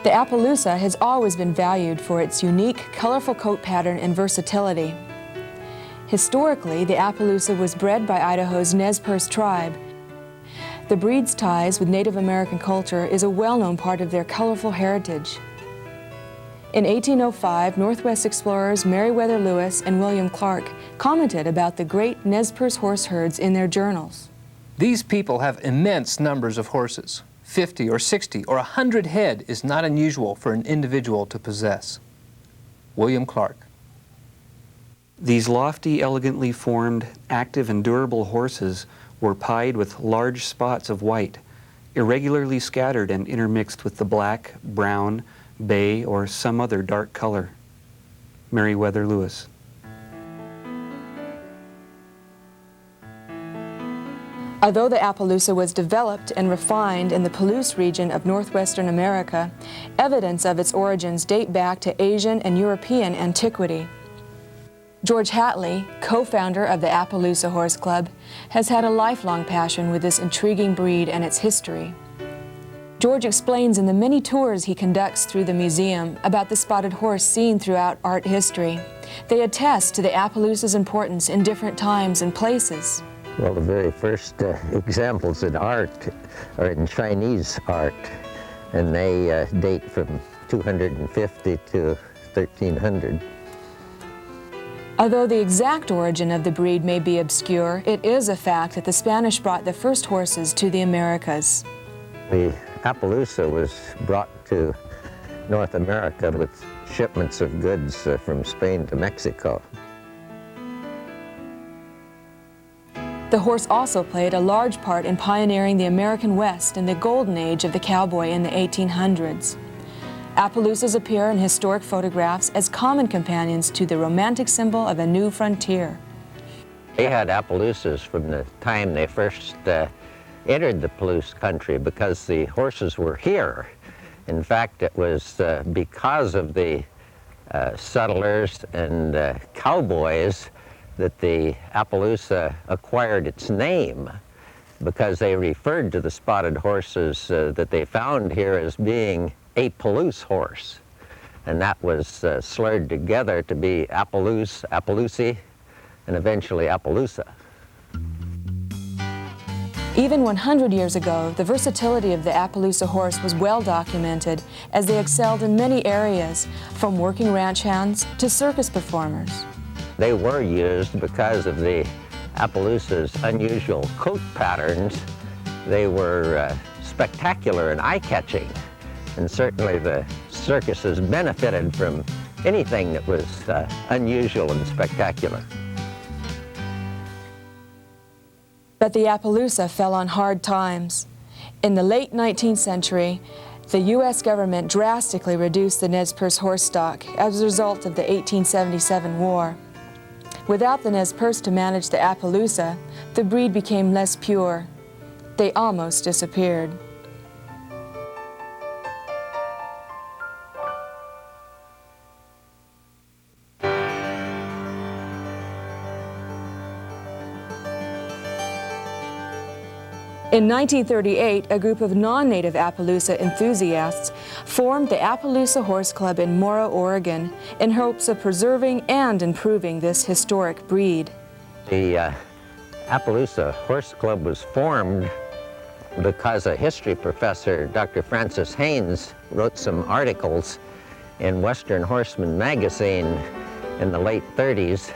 The Appaloosa has always been valued for its unique, colorful coat pattern and versatility. Historically, the Appaloosa was bred by Idaho's Nez Perce tribe. The breed's ties with Native American culture is a well-known part of their colorful heritage. In 1805, Northwest explorers Meriwether Lewis and William Clark commented about the great Nez Perce horse herds in their journals. These people have immense numbers of horses. 50 or 60 or 100 head is not unusual for an individual to possess. William Clark. These lofty, elegantly formed, active and durable horses were pied with large spots of white, irregularly scattered and intermixed with the black, brown, bay, or some other dark color. Meriwether Lewis. Although the Appaloosa was developed and refined in the Palouse region of northwestern America, evidence of its origins date back to Asian and European antiquity. George Hatley, co-founder of the Appaloosa Horse Club, has had a lifelong passion with this intriguing breed and its history. George explains in the many tours he conducts through the museum about the spotted horse seen throughout art history. They attest to the Appaloosa's importance in different times and places. Well, the very first examples in art are in Chinese art, and they date from 250 to 1300. Although the exact origin of the breed may be obscure, it is a fact that the Spanish brought the first horses to the Americas. The Appaloosa was brought to North America with shipments of goods from Spain to Mexico. The horse also played a large part in pioneering the American West in the golden age of the cowboy in the 1800s. Appaloosas appear in historic photographs as common companions to the romantic symbol of a new frontier. They had Appaloosas from the time they first entered the Palouse country because the horses were here. In fact, it was because of the settlers and cowboys that the Appaloosa acquired its name, because they referred to the spotted horses that they found here as being a Palouse horse. And that was slurred together to be Appaloose, Appaloosie, and eventually Appaloosa. Even 100 years ago, the versatility of the Appaloosa horse was well documented as they excelled in many areas, from working ranch hands to circus performers. They were used because of the Appaloosa's unusual coat patterns. They were spectacular and eye-catching, and certainly the circuses benefited from anything that was unusual and spectacular. But the Appaloosa fell on hard times. In the late 19th century, the U.S. government drastically reduced the Nez Perce horse stock as a result of the 1877 war. Without the Nez Perce to manage the Appaloosa, the breed became less pure. They almost disappeared. In 1938, a group of non-native Appaloosa enthusiasts formed the Appaloosa Horse Club in Mora, Oregon, in hopes of preserving and improving this historic breed. The Appaloosa Horse Club was formed because a history professor, Dr. Francis Haynes, wrote some articles in Western Horseman magazine in the late 30s.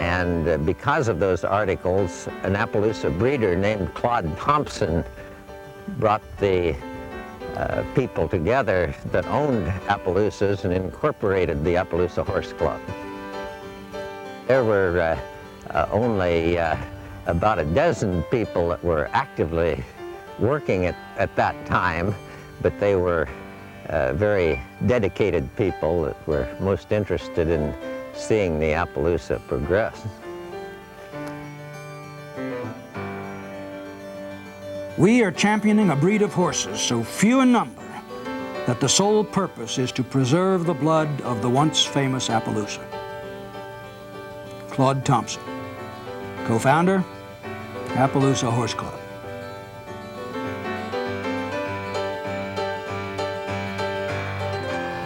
And because of those articles, an Appaloosa breeder named Claude Thompson brought the people together that owned Appaloosas and incorporated the Appaloosa Horse Club. There were only about a dozen people that were actively working at that time, but they were very dedicated people that were most interested in seeing the Appaloosa progress. We are championing a breed of horses so few in number that the sole purpose is to preserve the blood of the once famous Appaloosa. Claude Thompson, co-founder, Appaloosa Horse Club.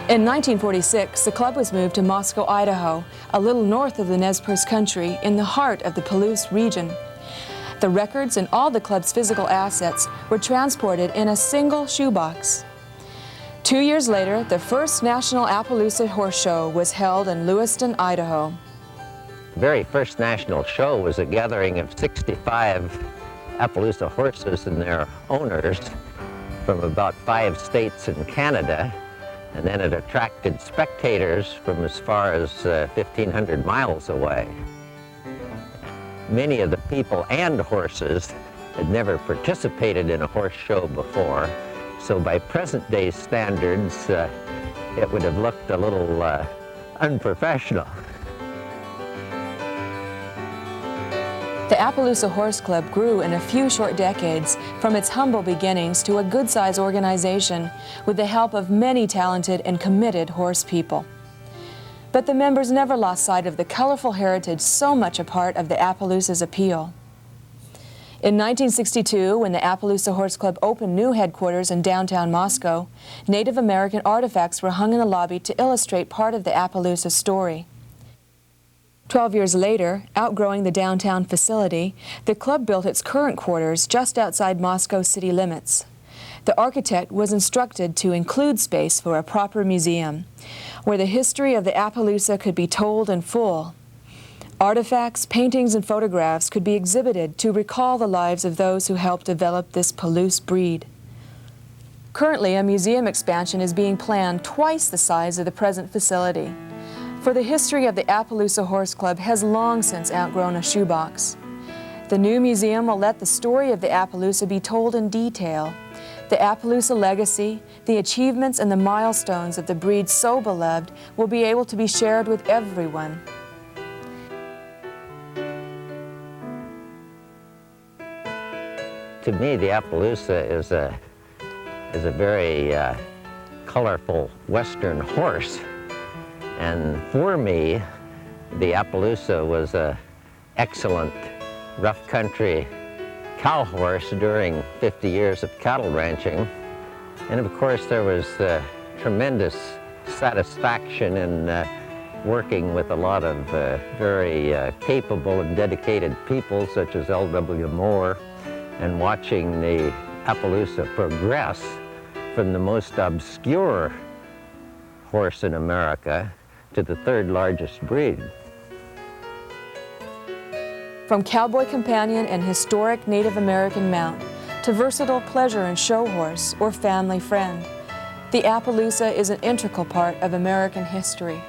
In 1946, the club was moved to Moscow, Idaho, a little north of the Nez Perce country in the heart of the Palouse region. The records and all the club's physical assets were transported in a single shoebox. 2 years later, the first National Appaloosa Horse Show was held in Lewiston, Idaho. The very first national show was a gathering of 65 Appaloosa horses and their owners from about 5 states in Canada, and then it attracted spectators from as far as 1,500 miles away. Many of the people and horses had never participated in a horse show before, so by present-day standards, it would have looked a little unprofessional. The Appaloosa Horse Club grew in a few short decades from its humble beginnings to a good-sized organization with the help of many talented and committed horse people. But the members never lost sight of the colorful heritage so much a part of the Appaloosa's appeal. In 1962, when the Appaloosa Horse Club opened new headquarters in downtown Moscow, Native American artifacts were hung in the lobby to illustrate part of the Appaloosa story. 12 years later, outgrowing the downtown facility, the club built its current quarters just outside Moscow city limits. The architect was instructed to include space for a proper museum, where the history of the Appaloosa could be told in full. Artifacts, paintings, and photographs could be exhibited to recall the lives of those who helped develop this Palouse breed. Currently, a museum expansion is being planned twice the size of the present facility. For the history of the Appaloosa Horse Club has long since outgrown a shoebox. The new museum will let the story of the Appaloosa be told in detail. The Appaloosa legacy, the achievements and the milestones of the breed so beloved will be able to be shared with everyone. To me, the Appaloosa is a very colorful Western horse. And for me, the Appaloosa was an excellent rough country cow horse during 50 years of cattle ranching. And of course, there was tremendous satisfaction in working with a lot of very capable and dedicated people, such as L.W. Moore, and watching the Appaloosa progress from the most obscure horse in America to the third largest breed. From cowboy companion and historic Native American mount to versatile pleasure and show horse or family friend, the Appaloosa is an integral part of American history.